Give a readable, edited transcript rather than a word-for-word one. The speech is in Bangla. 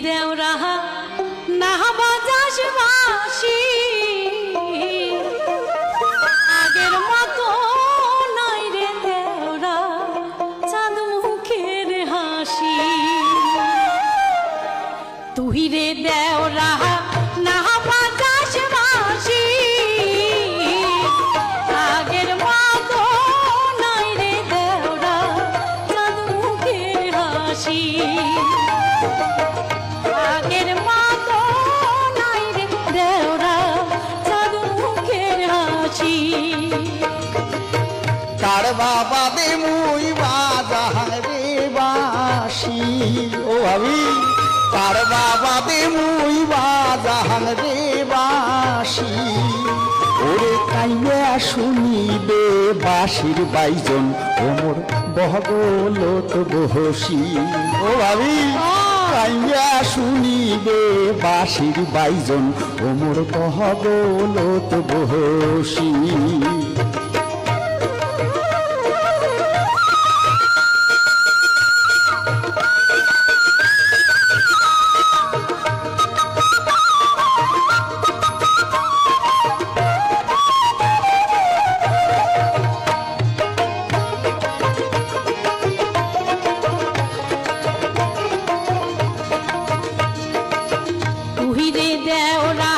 দেওরা না বাজাস বাসি আগের মতো নাই রে দেওরা চাঁদ মুখের হাসি তুই রে দেওরা না বাজাস বাসি আগের মতো নাই রে দেওরা চাঁদ মুখের হাসি আগের মতো নাই রে দেওরা চাঁদ মুখের হাসি কার বাবা দে মুই বাজারে বাসি ও ভাবি কার বাবা দে মুই বাজারে বাসি ওরে কাইয়া শুনিবে বাঁশির বাইজন ওমর বহগল তো বহসি ও ভাবি কাইয়া শুনিবে বাঁশির বাইজন ওমর বহগল তো বহসি তুই রে দেওরা